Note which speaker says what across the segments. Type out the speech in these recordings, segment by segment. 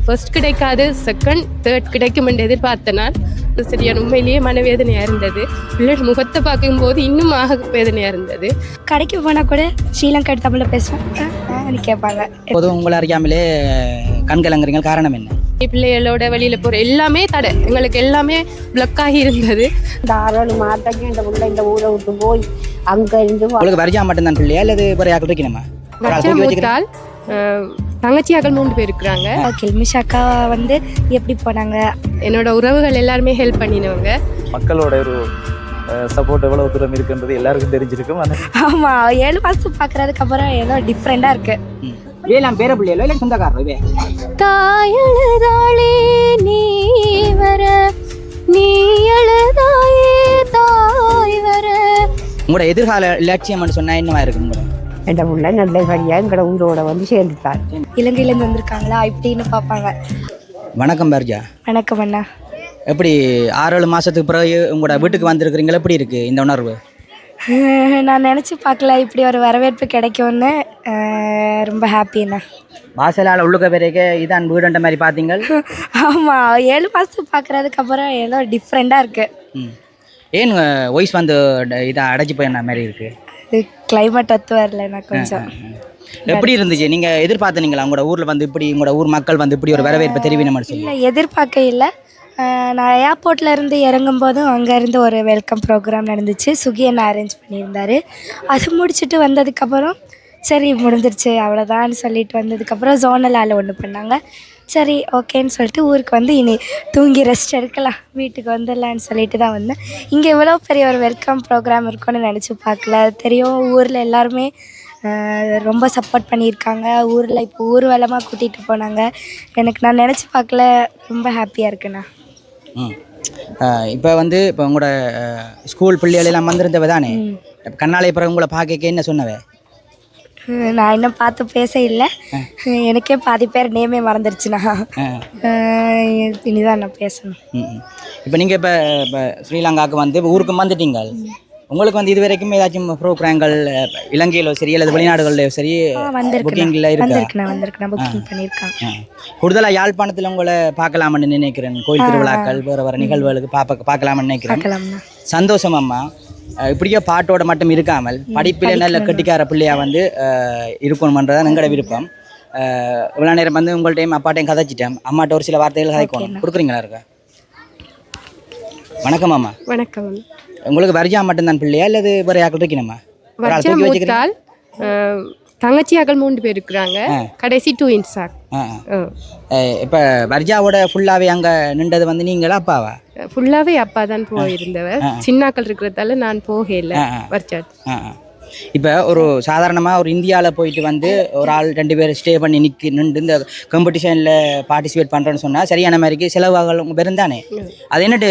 Speaker 1: First கிடைக்காது, second third கிடைக்கும் என்று எதிர்பார்த்தனால் சரியான உண்மையிலேயே மனவேதனையாக இருந்தது. பிள்ளைகள் முகத்தை பார்க்கும்போது இன்னும் ஆக வேதனையாக இருந்தது.
Speaker 2: கடைக்கு போனால் கூட ஸ்ரீலங்கா தமிழில் பேசுவேன் கேட்பாங்க.
Speaker 3: பொதுவும் உங்களை அறியாமலே கண்கலங்குறீங்க, காரணம் என்ன?
Speaker 1: பிள்ளைகளோட வெளியில் போகிற எல்லாமே தடை, எங்களுக்கு எல்லாமே பிளக் ஆகி இருந்தது.
Speaker 4: இந்த 6 மாதத்துக்கு இந்த உள்ள இந்த ஊரை விட்டு போய் அங்கே இருந்து
Speaker 3: உங்களுக்கு வரிஜா மட்டும்தான் பிள்ளையா இல்லை வேறு யாருக்கு இருக்கணுமா?
Speaker 1: மூத்தால் தங்கச்சியாக்கள் 3 பேர் இருக்கிறாங்க.
Speaker 2: கில்மிஷாக்கா வந்து எப்படி போனாங்க?
Speaker 1: என்னோட உறவுகள் எல்லாருமே ஹெல்ப் பண்ணினவங்க.
Speaker 5: மக்களோட ஒரு சப்போர்ட் எவ்வளவு தூரம் இருக்குன்றது எல்லாருக்கும் தெரிஞ்சிருக்கும்.
Speaker 2: ஆமாம், 7 மாதம் பார்க்குறதுக்கு அப்புறம் ஏதோ டிஃப்ரெண்டாக இருக்கு.
Speaker 3: ஏலாம் பேர பிள்ளையோ இல்லை சொந்தக்காரோ?
Speaker 1: தாயழுதாளே நீ வர, நீ அழுதாயே தாய் வர.
Speaker 3: உங்களோட எதிர்கால இலட்சியம் சொன்னா என்னவா இருக்கு? உங்களோட
Speaker 4: என் பிள்ளை நல்லபடியாக எங்களோட ஊரோட வந்து சேர்ந்துட்டார்.
Speaker 2: இலங்கையிலேருந்து வந்திருக்காங்களா இப்படின்னு பார்ப்பாங்க.
Speaker 3: வணக்கம் பர்ஜா.
Speaker 2: வணக்கம் அண்ணா.
Speaker 3: எப்படி 6-7 மாதத்துக்கு பிறகு உங்களோட வீட்டுக்கு வந்திருக்கிறீங்களா? எப்படி இருக்குது இந்த உணர்வு?
Speaker 2: நான் நினச்சி பார்க்கல இப்படி ஒரு வரவேற்பு கிடைக்கும்னு. ரொம்ப ஹாப்பிண்ணா.
Speaker 3: வாசலால் உள்ளுக்க பிறகு இதான் வீடுன்ற மாதிரி பார்த்தீங்க?
Speaker 2: ஆமாம், 7 மாதம் பார்க்குறதுக்கு அப்புறம் ஏதோ டிஃப்ரெண்டாக இருக்குது.
Speaker 3: ஏன் வாய்ஸ் வந்து இதை அடைச்சி போயின மாதிரி இருக்குது?
Speaker 2: இது கிளைமேட் ஒத்து வரலண்ணா கொஞ்சம்.
Speaker 3: எப்படி இருந்துச்சு? நீங்கள் எதிர்பார்த்தீங்களா உங்களோட ஊரில் வந்து இப்படி உங்களோட ஊர் மக்கள் வந்து இப்படி ஒரு வரவேற்பை தெரிவிக்கணும்னு சொல்லி?
Speaker 2: இல்லை, எதிர்பார்க்க இல்லை. நான் ஏர்போர்ட்டில் இருந்து இறங்கும் போதும் அங்கேருந்து ஒரு வெல்கம் ப்ரோக்ராம் நடந்துச்சு. சுகி என்ன அரேஞ்ச் பண்ணியிருந்தார். அது முடிச்சுட்டு வந்ததுக்கப்புறம் சரி முடிஞ்சிருச்சு அவ்வளோதான்னு சொல்லிட்டு வந்ததுக்கப்புறம் ஜோனல் ஆள் ஒன்று பண்ணாங்க. சரி ஓகேன்னு சொல்லிட்டு ஊருக்கு வந்து இனி தூங்கி ரெஸ்ட் எடுக்கலாம், வீட்டுக்கு வந்துடலான்னு சொல்லிட்டு தான் வந்தேன். இங்கே இவ்வளோ பெரிய ஒரு வெல்கம் ப்ரோக்ராம் இருக்குன்னு நினச்சி பார்க்கல. தெரியும் ஊரில் எல்லாருமே ரொம்ப சப்போர்ட் பண்ணியிருக்காங்க. ஊரில் இப்போ ஊர்வலமாக கூட்டிகிட்டு போனாங்க. நான் நினச்சி பார்க்கல, ரொம்ப ஹாப்பியாக இருக்குண்ணா.
Speaker 3: இப்போ வந்து இப்போ உங்களோட ஸ்கூல் பிள்ளைகளெல்லாம் வந்திருந்தவ தானே, கண்ணாலே பிறகு உங்களை பார்க்க என்ன சொன்னவ?
Speaker 2: நான் இன்னும் பார்த்து பேச இல்லை. எனக்கே பாதி பேர் நேமே மறந்துருச்சுண்ணா. இனிதான் நான் பேசணும்.
Speaker 3: இப்போ நீங்கள் இப்போ ஸ்ரீலங்காவுக்கு வந்து ஊருக்கு வந்துட்டீங்க. உங்களுக்கு வந்து இது வரைக்கும் ஏதாச்சும் ப்ரோக்ராம்கள் இலங்கையிலோ சரி அல்லது வெளிநாடுகளிலோ சரி புக்கிங்கில்
Speaker 2: வந்திருக்கேன், புக்கிங் பண்ணியிருக்காங்க.
Speaker 3: கூடுதலாக யாழ்ப்பாணத்தில் உங்களை பார்க்கலாம்னு நினைக்கிறேன். கோயில் திருவிழாக்கள் வேறு வேறு நிகழ்வுகளுக்கு பார்க்கலாம்னு நினைக்கிறேன். சந்தோஷம் அம்மா. இப்படியே பாட்டோட மட்டும் இருக்காமல் படிப்பில் நல்ல கட்டிக்கார பிள்ளையா வந்து இருக்கணுமன்றதான் எங்களோட விருப்பம். இவ்வளோ நேரம் வந்து உங்கள்கிட்டையும் அப்பாட்டையும் கதைச்சிட்டேன். அம்மாட்ட ஒரு சில வார்த்தைகள் கதைக்கணும், கொடுக்குறீங்களா? இருக்கா. வணக்கம் அம்மா.
Speaker 1: வணக்கம்.
Speaker 3: உங்களுக்கு வரிஜா மட்டும்தான் பிள்ளையா இல்லது வேறு யாக்கள் இருக்கணுமா?
Speaker 1: தங்கச்சியாக்கள் 3 பேர் இருக்கிறாங்க. கடைசி 2 இன்சாக்.
Speaker 3: இப்போ வர்ஜாவோட ஃபுல்லாகவே அங்கே நின்றது வந்து நீங்களா அப்பாவா?
Speaker 1: ஃபுல்லாகவே அப்பா தான் போயிருந்தவர். சின்னாக்கள் இருக்கிறதால நான் போகல வர்ஜா.
Speaker 3: இப்போ ஒரு சாதாரணமாக ஒரு இந்தியாவில் போயிட்டு வந்து ஒரு ஆள் 2 பேர் ஸ்டே பண்ணி நின்று இந்த காம்படிஷனில் பார்ட்டிசிபேட் பண்ணுறேன்னு சொன்னால் சரியான மாதிரிக்கு செலவாகல் உங்கள் பேரும் தானே, அதை என்னட்டு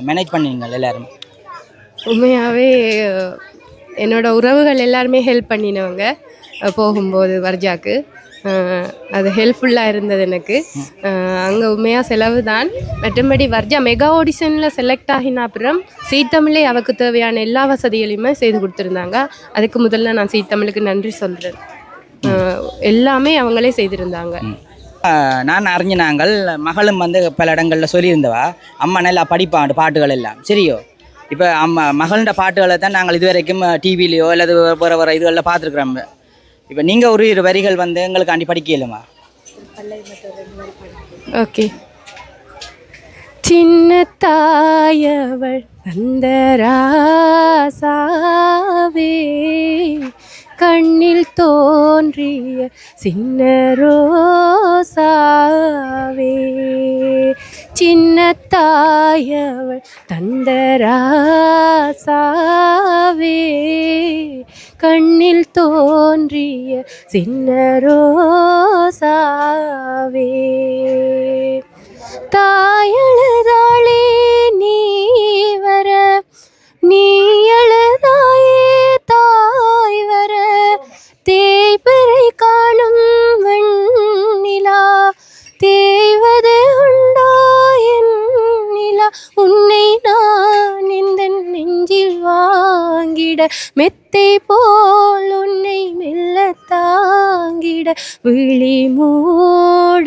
Speaker 3: மேனேஜ் பண்ணுவீங்க எல்லாரும்?
Speaker 1: உண்மையாகவே என்னோட உறவுகள் எல்லாருமே ஹெல்ப் பண்ணினவங்க. போகும்போது வர்ஜாக்கு அது ஹெல்ப்ஃபுல்லாக இருந்தது எனக்கு. அங்கே உண்மையாக செலவு தான். மற்றபடி வர்ஜா மெகா ஆடிஷனில் செலக்ட் ஆகின அப்புறம் சீத்தமிழே அவருக்கு தேவையான எல்லா வசதிகளையுமே செய்து கொடுத்துருந்தாங்க. அதுக்கு முதல்ல நான் சீத்தமிழுக்கு நன்றி சொல்கிறேன். எல்லாமே அவங்களே செய்திருந்தாங்க.
Speaker 3: நான் அறிஞ்ச நாங்கள் மகளும் வந்து பல இடங்களில் சொல்லியிருந்தவா அம்மா நல்லா படிப்பான் பாட்டுகள் எல்லாம் சரியோ. இப்போ அம்மா மகளோட பாட்டுகளை தான் நாங்கள் இது வரைக்கும் டிவிலையோ அல்லது வேறு வேறு இதுகளில் பார்த்துருக்குறோம். இப்போ நீங்கள் ஒரு 2 வரிகள் வந்து எங்களுக்கு ஆண்டி படிக்கலுமா?
Speaker 1: ஓகே. சின்ன தாயவள் அந்த ராசாவே, கண்ணில் தோன்றிய சின்ன ரோசாவே, சின்ன தாயவள் தந்த ராசாவே, கண்ணில் தோன்றிய சின்ன ரோசாவே, தாயழுதாளே நீ வர, நீ அழுதாயே தாய் வர, தேய்பிறை காணும் வெண்ணிலா, தேய்வது உண்டோ என் நிலா, உன்னை நான் இந்த நெஞ்சில் வாங்கிட, மெத்தை போல் உன்னை மெல்ல தாங்கிட, விழி மூடாத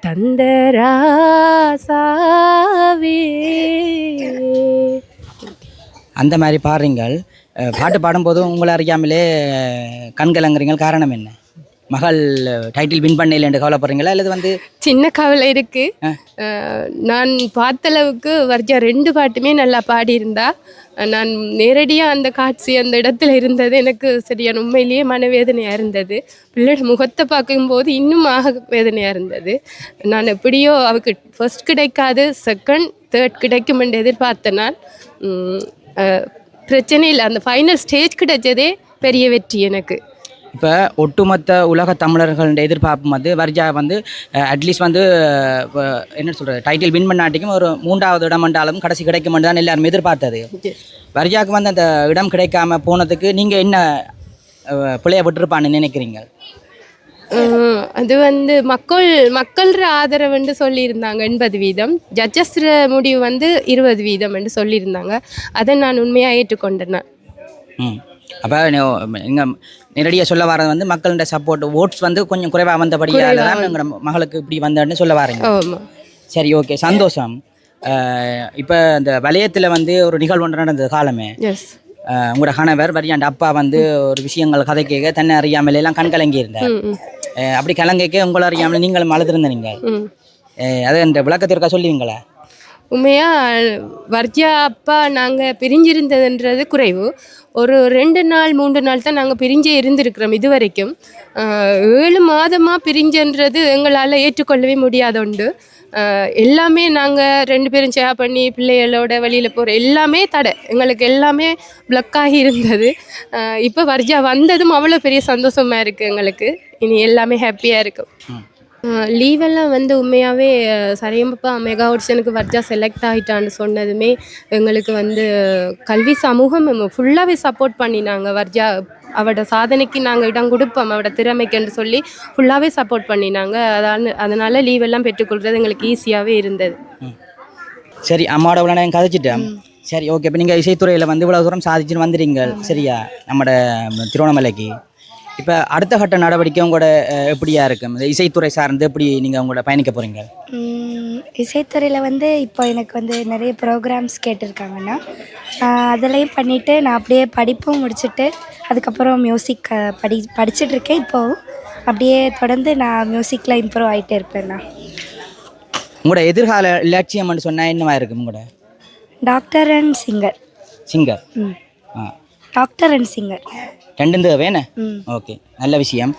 Speaker 1: தந்த ராசாவே.
Speaker 3: அந்த மாதிரி பாடுறீங்கள். பாட்டு பாடும்போது உங்களை அறியாமலே கண்கலங்குறீங்க. காரணம் என்ன? மகள் டைட்டில் வின் பண்ணல என்று கவலைப்படுறீங்களா அல்லது வந்து
Speaker 1: சின்ன கவலை இருக்கு. நான் பார்த்தளவுக்கு வர்ஜா 2 பாட்டுமே நல்லா பாடியிருந்தா. நான் நேரடியாக அந்த காட்சி அந்த இடத்துல இருந்தது எனக்கு சரியான உண்மையிலேயே மனவேதனையாக இருந்தது. பிள்ளையோட முகத்தை பார்க்கும்போது இன்னும் வேதனையாக இருந்தது. நான் எப்படியோ அவருக்கு ஃபர்ஸ்ட் கிடைக்காது, செகண்ட் தேர்ட் கிடைக்கும் என்று எதிர்பார்த்த நான் பிரச்சனை இல்லை. அந்த ஃபைனல் ஸ்டேஜ் கிடைச்சதே பெரிய வெற்றி எனக்கு.
Speaker 3: இப்போ ஒட்டுமொத்த உலக தமிழர்களோட எதிர்பார்ப்பு வந்து வர்ஜா வந்து அட்லீஸ்ட் வந்து என்ன சொல்கிறது, டைட்டில் வின் பண்ணாட்டிக்கும் ஒரு 3வது இடம் என்றாலும் கடைசி கிடைக்கும் தான் எல்லாரும் எதிர்பார்த்தது. வர்ஜாவுக்கு வந்து அந்த இடம் கிடைக்காம போனதுக்கு நீங்கள் என்ன பிள்ளைய விட்டுருப்பான்னு நினைக்கிறீங்க?
Speaker 1: அது வந்து மக்கள்ற ஆதரவுன்னு சொல்லியிருந்தாங்க 80%. ஜட்ஜஸ்ற முடிவு வந்து 20% என்று சொல்லியிருந்தாங்க. அதை நான் உண்மையாக ஏற்றுக்கொண்டேன்.
Speaker 3: அப்போ நீங்கள் நேரடியாக சொல்ல வரது வந்து மக்களோட சப்போர்ட் ஓட்ஸ் வந்து கொஞ்சம் குறைவாக வந்தபடியால் தான் எங்களோட மகளுக்கு இப்படி வந்தேன்னு சொல்ல வரீங்க. சரி, ஓகே, சந்தோஷம். இப்போ இந்த வலயத்தில் வந்து ஒரு நிகழ்வு ஒன்று நடந்தது காலமே. உங்களோட கணவர் வரியாண்ட அப்பா வந்து ஒரு விஷயங்கள் கதை கேட்க தன்னை அறியாமல் எல்லாம் கண் கலங்கி இருந்தார். அப்படி கலங்கிக்க உங்களை அறியாமல் நீங்களும் அழுதுருந்தீங்க. அதை இந்த விளக்கத்திற்கா சொல்லுவீங்களா?
Speaker 1: உண்மையாக வர்ஜா அப்பா நாங்கள் பிரிஞ்சிருந்ததுன்றது குறைவு. ஒரு 2 நாள் 3 நாள் தான் நாங்கள் பிரிஞ்சே இருந்திருக்கிறோம் இது வரைக்கும். 7 மாதமாக பிரிஞ்சுன்றது எங்களால் ஏற்றுக்கொள்ளவே முடியாத உண்டு. எல்லாமே நாங்கள் 2 பேரும் ஷேர் பண்ணி பிள்ளைகளோட வெளியில் போகிற எல்லாமே தடை, எங்களுக்கு எல்லாமே பிளக்காகி இருந்தது. இப்போ வர்ஜா வந்ததும் அவ்வளோ பெரிய சந்தோஷமாக இருக்குது எங்களுக்கு. இனி எல்லாமே ஹாப்பியாக இருக்கும். லீவெல்லாம் வந்து உண்மையாகவே சரியம்பப்பா மெகா ஆடிஷனுக்கு வர்ஜா செலக்ட் ஆகிட்டான்னு சொன்னதுமே எங்களுக்கு வந்து கல்வி சமூகம் ஃபுல்லாகவே சப்போர்ட் பண்ணினாங்க. வர்ஜா அவட சாதனைக்கு நாங்கள் இடம் கொடுப்போம், அவட திறமைக்குன்னு சொல்லி ஃபுல்லாகவே சப்போர்ட் பண்ணினாங்க. அதனால் லீவெல்லாம் பெற்றுக்கொள்கிறது எங்களுக்கு ஈஸியாகவே இருந்தது.
Speaker 3: சரி, அம்மாவோட இவ்வளோ நான் கதைச்சிட்டேன். சரி, ஓகே. இப்போ நீங்கள் இசைத்துறையில் வந்து இவ்வளோ தூரம் சாதிச்சுன்னு வந்துடுங்க சரியா நம்மளோட திருவண்ணாமலைக்கு. இப்போ அடுத்த கட்ட நடவடிக்கை உங்களோட எப்படியா இருக்கும்? இந்த இசைத்துறை சார்ந்து எப்படி நீங்கள் உங்களோட பயணிக்க போகிறீங்க?
Speaker 2: இசைத்துறையில் வந்து இப்போ எனக்கு வந்து நிறைய ப்ரோக்ராம்ஸ் கேட்டிருக்காங்கன்னா அதெல்லாம் பண்ணிவிட்டு நான் அப்படியே படிப்பும் முடிச்சுட்டு அதுக்கப்புறம் மியூசிக் படிச்சுட்ருக்கேன். இப்போது அப்படியே தொடர்ந்து நான் மியூசிக்கில் இம்ப்ரூவ் ஆகிட்டே இருப்பேன்.
Speaker 3: உங்களோட எதிர்கால இலட்சியம்னு சொன்னால் என்னவா இருக்கும்? உங்களோட
Speaker 2: doctor and singer. Doctor and singer
Speaker 3: 2 வேணே. ஓகே, நல்ல விஷயம்.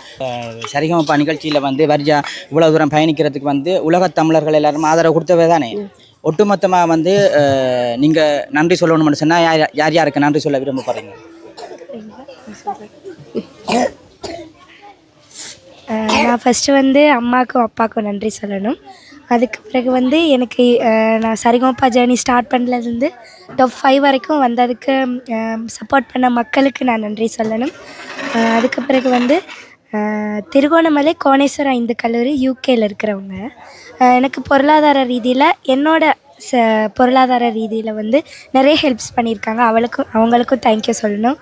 Speaker 3: சரிகமப்பா நிகழ்ச்சியில் வந்து வர்ஜா இவ்வளோ தூரம் பயணிக்கிறதுக்கு வந்து உலகத் தமிழர்கள் எல்லாரும் ஆதரவு கொடுத்தவே தானே. ஒட்டுமொத்தமாக வந்து நீங்கள் நன்றி சொல்லணும்னு சொன்னால் யார் யாருக்கு நன்றி சொல்ல விரும்ப போகிறீங்க?
Speaker 2: நான் ஃபஸ்ட்டு வந்து அம்மாவுக்கும் அப்பாவுக்கும் நன்றி சொல்லணும். அதுக்கு பிறகு வந்து எனக்கு நான் சரிகமப்பா ஜேர்னி ஸ்டார்ட் பண்ணதுலேருந்து டாப் 5 வரைக்கும் வந்ததுக்கு சப்போர்ட் பண்ண மக்களுக்கு நான் நன்றி சொல்லணும். அதுக்கு பிறகு வந்து திருகோணமலை கோணேஸ்வரம் இந்து கல்லூரி யூகேயில் இருக்கிறவங்க எனக்கு பொருளாதார ரீதியில் என்னோட பொருளாதார ரீதியில் வந்து நிறைய ஹெல்ப்ஸ் பண்ணியிருக்காங்க. அவங்களுக்கும் தேங்க்யூ சொல்லணும்.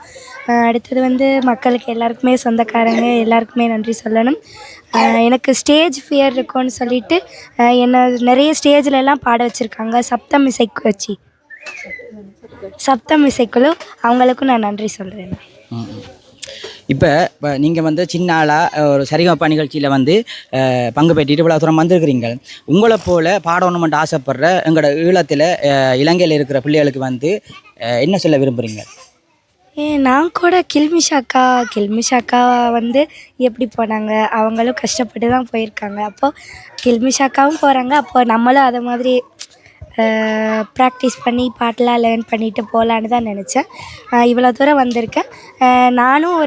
Speaker 2: அடுத்தது வந்து மக்களுக்கு எல்லாருக்குமே சொந்தக்காரங்க எல்லாருக்குமே நன்றி சொல்லணும். எனக்கு ஸ்டேஜ் ஃபியர் இருக்கும்னு சொல்லிட்டு என்னை நிறைய ஸ்டேஜ்லலாம் பாட வச்சுருக்காங்க. சப்தம் இசைக்குழு அவங்களுக்கும் நான் நன்றி சொல்கிறேன்.
Speaker 3: இப்போ நீங்கள் வந்து சின்ன ஆளாக ஒரு சரிகமப்பா நிகழ்ச்சியில் வந்து பங்கு பெற்றிட்டு இவ்வளோ தூரம் வந்திருக்கிறீங்க. உங்களை போல் பாடணுமென்று ஆசைப்படுற எங்களோட ஈழத்தில் இலங்கையில் இருக்கிற பிள்ளைகளுக்கு வந்து என்ன சொல்ல விரும்புகிறீங்க?
Speaker 2: நான் கூட கில்மிஷாக்கா வந்து எப்படி போனாங்க, அவங்களும் கஷ்டப்பட்டு தான் போயிருக்காங்க. அப்போது கில்மிஷாக்காவும் போகிறாங்க, அப்போது நம்மளும் அதை மாதிரி ப்ராக்டிஸ் பண்ணி பாட்டெலாம் லேர்ன் பண்ணிவிட்டு போகலான்னு தான் நினச்சேன். இவ்வளோ தூரம் வந்திருக்கேன். நானும்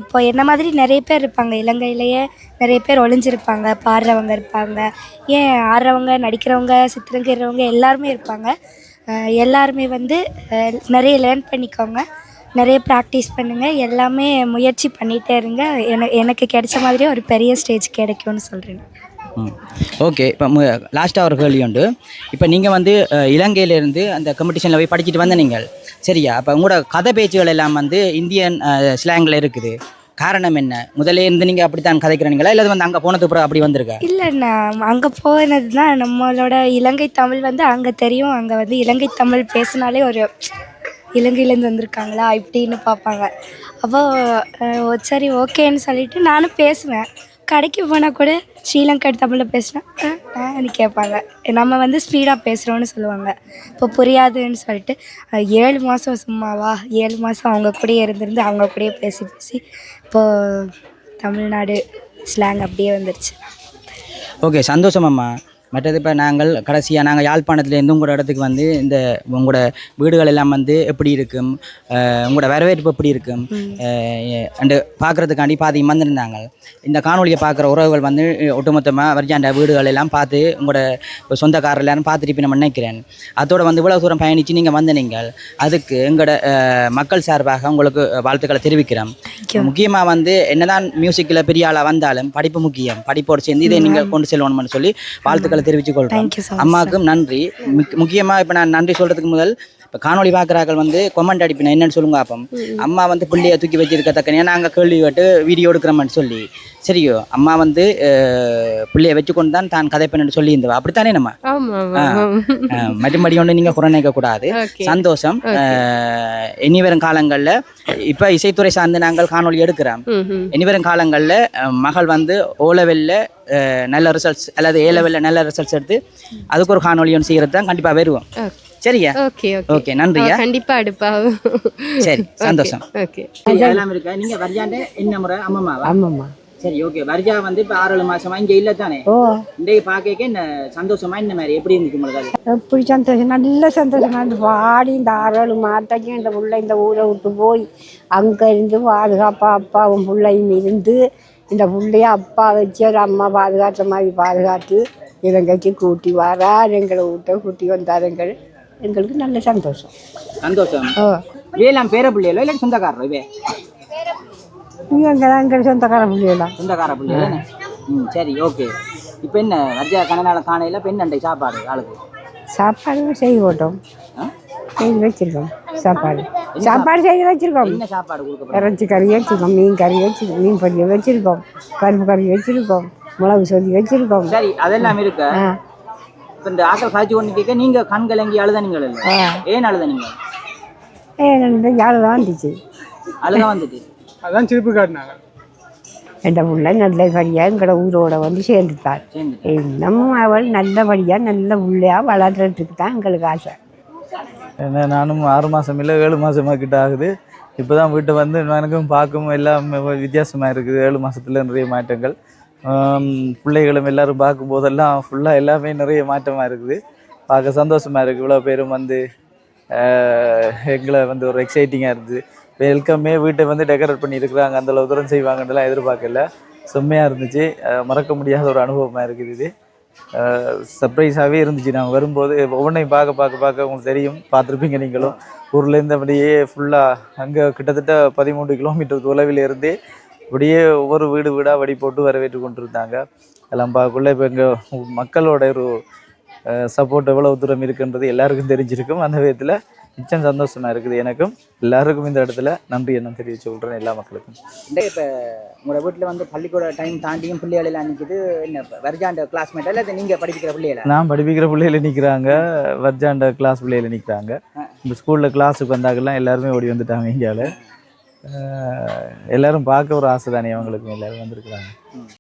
Speaker 2: இப்போ என்ன மாதிரி நிறைய பேர் இருப்பாங்க, இலங்கையிலேயே நிறைய பேர் ஒளிஞ்சிருப்பாங்க, பாடுறவங்க இருப்பாங்க, ஏன் ஆடுறவங்க நடிக்கிறவங்க சித்திரங்கிறவங்க எல்லாருமே இருப்பாங்க. எல்லாருமே வந்து நிறைய லேர்ன் பண்ணிக்கோங்க, நிறைய ப்ராக்டிஸ் பண்ணுங்கள், எல்லாமே முயற்சி பண்ணிகிட்டே இருங்க. எனக்கு கிடைச்ச மாதிரியே ஒரு பெரிய ஸ்டேஜ் கிடைக்கும்னு சொல்கிறேன்.
Speaker 3: ஓகே. இப்போ லாஸ்ட்டாக ஒரு கேள்வி உண்டு. இப்போ நீங்கள் வந்து இலங்கையிலேருந்து அந்த காம்படிஷனில் போய் படிச்சுட்டு வந்த நீங்கள் சரியா? அப்போ உங்களோட கதை பேச்சுகள் எல்லாம் வந்து இந்தியன் ஸ்லாங்கில் இருக்குது. காரணம் என்ன? முதல்ல இருந்து நீங்கள் அப்படித்தான் கதைக்கிறீங்களா இல்லை வந்து அங்கே போனதுக்கு அப்புறம் அப்படி வந்திருக்கா?
Speaker 2: இல்லை, நான் அங்கே போனது தான் நம்மளோட இலங்கை தமிழ் வந்து அங்கே தெரியும். அங்கே வந்து இலங்கை தமிழ் பேசினாலே ஒரு இலங்கையிலேருந்து வந்திருக்காங்களா இப்படின்னு பார்ப்பாங்க. அப்போது சரி ஓகேன்னு சொல்லிட்டு நானும் பேசுவேன். கடைக்கு போனால் கூட ஸ்ரீலங்கா தமிழில் பேசினா கேட்பாங்க. நம்ம வந்து ஸ்பீடாக பேசுகிறோன்னு சொல்லுவாங்க. இப்போ புரியாதுன்னு சொல்லிட்டு 7 மாதம் சும்மாவா 7 மாதம் அவங்க கூடயே இருந்திருந்து அவங்க கூடயே பேசி பேசி இப்போது தமிழ்நாடு ஸ்லாங் அப்படியே வந்துருச்சு.
Speaker 3: ஓகே, சந்தோஷம் அம்மா. மற்றது இப்போ நாங்கள் கடைசியாக நாங்கள் யாழ்ப்பாணத்துலேருந்து உங்களோட இடத்துக்கு வந்து இந்த உங்களோட வீடுகள் எல்லாம் வந்து எப்படி இருக்கும், உங்களோட வரவேற்பு எப்படி இருக்கும் அண்டு பார்க்குறதுக்காண்டி பாதி வந்திருந்தாங்க. இந்த காணொலியை பார்க்குற உறவுகள் வந்து ஒட்டுமொத்தமாக வரிஜாண்ட வீடுகள் எல்லாம் பார்த்து உங்களோட சொந்தக்காரர் எல்லாரும் பார்த்துட்டு நம்ம நினைக்கிறேன். அதோடு வந்து இவ்வளோ தூரம் பயணித்து நீங்கள் வந்து நீங்கள் அதுக்கு எங்களோட மக்கள் சார்பாக உங்களுக்கு வாழ்த்துக்களை தெரிவிக்கிறோம். முக்கியமாக வந்து என்னதான் மியூசிக்கில் பெரிய ஆளாக வந்தாலும் படிப்பு முக்கியம். படிப்போடு சேர்ந்து இதை நீங்கள் கொண்டு செல்லணும்னு சொல்லி வாழ்த்துக்களை தெரிவித்துக் கொள்கிறேன். அம்மாவுக்கும் நன்றி. முக்கியமாக இப்போ நான் நன்றி சொல்கிறதுக்கு முதல் இப்போ காணொலி பார்க்குறாக்கள் வந்து கொமெண்ட் அடிப்பினா என்னன்னு சொல்லுங்க. அப்போ அம்மா வந்து பிள்ளையை தூக்கி வச்சிருக்கத்தக்கனே நாங்கள் கேள்வி கேட்டு வீடியோ எடுக்கிறோம்னு சொல்லி சரியோ அம்மா வந்து பிள்ளையை வச்சுக்கொண்டு தான் தான் கதைப்பேன்னு சொல்லி இருந்தவா அப்படித்தானே நம்ம மறுபடி ஒன்று நீங்கள் குறை நினைக்கக்கூடாது. சந்தோஷம். இனி வரும் காலங்களில் இப்போ இசைத்துறை சார்ந்து நாங்கள் காணொலி எடுக்கிறோம். இனி வரும் காலங்களில் மகள் வந்து ஓலெவலில் நல்ல ரிசல்ட்ஸ் அல்லது ஏலெவலில் நல்ல ரிசல்ட்ஸ் எடுத்து அதுக்கு ஒரு காணொலி ஒன்று செய்கிறது தான் கண்டிப்பாக வருவோம். சரியா? ஓகே ஓகே, நன்றியா.
Speaker 1: கண்டிப்பா அடுப்பா.
Speaker 3: சரி, சந்தோஷம்.
Speaker 1: ஓகே,
Speaker 3: எல்லாம் இருக்கா? நீங்க வர்ஜாண்ட என்ன முறை அம்மாவா?
Speaker 4: ஆமாம்மா.
Speaker 3: சரி, ஓகே. வர்ஜா வந்து இப்போ 6-7 மாசமா இங்கே இல்லை தானே? இன்றைக்கு பார்க்க என்ன சந்தோஷமா இந்த மாதிரி எப்படி இருந்துச்சு உங்களுக்கு?
Speaker 4: எப்படி சந்தோஷம், நல்ல சந்தோஷமா இருந்து பாடி இந்த 6-7 மாதத்தையும் இந்த பிள்ளை இந்த ஊரை விட்டு போய் அங்கே இருந்து பாதுகாப்பா அப்பாவும் பிள்ளையும் இருந்து இந்த பிள்ளைய அப்பா வச்சு ஒரு அம்மா பாதுகாத்த மாதிரி பாதுகாத்து இலங்கைக்கு கூட்டி வரார். எங்களை வீட்டை கூட்டி வந்தாருங்கள். எங்களுக்கு நல்ல சந்தோஷம்.
Speaker 3: சந்தோஷம். இவையெல்லாம் பேர பிள்ளைகளோ இல்லை சொந்தக்காரரோ? இவே
Speaker 4: நீங்கள் எங்கள் சொந்தக்கார பிள்ளைகளாம்.
Speaker 3: சொந்தக்கார பிள்ளைகள். சரி, ஓகே. இப்போ என்ன வர்ஜா கனநாள காணையில் இப்போ என்ன சாப்பாடு ஆளுக்கு?
Speaker 4: சாப்பாடு செய்து போட்டோம், செய்து வச்சுருக்கோம். சாப்பாடு செய்து வச்சுருக்கோம்.
Speaker 3: என்ன சாப்பாடு கொடுக்க?
Speaker 4: இறைச்சி கறி வச்சுருக்கோம், மீன் கறி வச்சுருக்கோம், மீன் பொரியல் வச்சுருக்கோம், பருப்பு கறி வச்சுருக்கோம், மிளகு சொல்லி வச்சுருக்கோம்.
Speaker 3: சரி, அதெல்லாம் இருக்கு. இப்போ இந்த ஆக்கள் காய்ச்சி ஒன்று கேட்க நீங்கள் கண்கள் எங்கி அழுதானீங்கள் இல்லை? ஏன் அழுதானீங்க?
Speaker 4: அழுதான் வந்துச்சு.
Speaker 3: அழுதான் வந்துட்டு
Speaker 6: அதான் சிரிப்பு காட்டினாங்க.
Speaker 4: எந்த பிள்ளை நல்லபடியாக எங்களோட ஊரோட வந்து சேர்ந்துட்டார். நம்ம அவள் நல்லபடியாக நல்ல பிள்ளையாக வளர்றதுக்கு தான் எங்களுக்கு ஆசை.
Speaker 5: ஏன்னா நானும் 6 மாதம் இல்லை 7 மாதமாக கிட்ட ஆகுது. இப்போ தான் வீட்டை வந்து எனக்கும் பார்க்கவும் எல்லாம் வித்தியாசமாக இருக்குது. 7 மாதத்துல நிறைய மாற்றங்கள். பிள்ளைகளும் எல்லோரும் பார்க்கும்போதெல்லாம் ஃபுல்லாக எல்லாமே நிறைய மாற்றமாக இருக்குது. பார்க்க சந்தோஷமாக இருக்குது. இவ்வளோ பேரும் வந்து எங்களை வந்து ஒரு எக்ஸைட்டிங்காக இருந்துது. வெல்கமே வீட்டை வந்து டெக்கரேட் பண்ணியிருக்கிறாங்க. அந்தளவு தூரம் செய்வாங்கன்றலாம் எதிர்பார்க்கல. செம்மையாக இருந்துச்சு. மறக்க முடியாத ஒரு அனுபவமாக இருக்குது. இது சர்ப்ரைஸாகவே இருந்துச்சு. நாங்கள் வரும்போது ஒவ்வொன்றையும் பார்க்க உங்களுக்கு தெரியும், பார்த்துருப்பீங்க நீங்களும். ஊர்லேருந்து அப்படியே ஃபுல்லாக அங்கே கிட்டத்தட்ட 13 கிலோமீட்டர் தொலைவில் இருந்து அப்படியே ஒவ்வொரு வீடாக வடி போட்டு வரவேற்று கொண்டு இருந்தாங்க. எல்லாம் பார்க்கக்குள்ள இப்போ எங்கள் மக்களோட ஒரு சப்போர்ட் எவ்வளோ தூரம் இருக்குன்றது எல்லாருக்கும் தெரிஞ்சிருக்கும். அந்த விதத்தில் நிச்சயம் சந்தோஷமாக இருக்குது. எனக்கும் எல்லாருக்கும் இந்த இடத்துல நன்றி என்ன தெரிவித்து சொல்கிறேன் எல்லா மக்களுக்கும்.
Speaker 3: இப்போ உங்களோட வீட்டில் வந்து பள்ளிக்கூட டைம் தாண்டியும் பிள்ளைகள் எல்லாம் நிற்கிது. என்ன வர்ஜாண்ட கிளாஸ்மேட் இல்லை நீங்கள் படிப்பிக்கிற பிள்ளைகளை? நான்
Speaker 5: படிப்பிக்கிற பிள்ளைகள் நிற்கிறாங்க, வர்ஜாண்ட கிளாஸ் பிள்ளைகள் நிற்கிறாங்க. இந்த ஸ்கூலில் கிளாஸுக்கு வந்தாக்கெல்லாம் எல்லாருமே ஓடி வந்துட்டாங்க. இந்தியாவில் எல்லோரும் பார்க்க ஒரு ஆசை தானே அவங்களுக்கு, எல்லோரும் வந்திருக்கிறாங்க.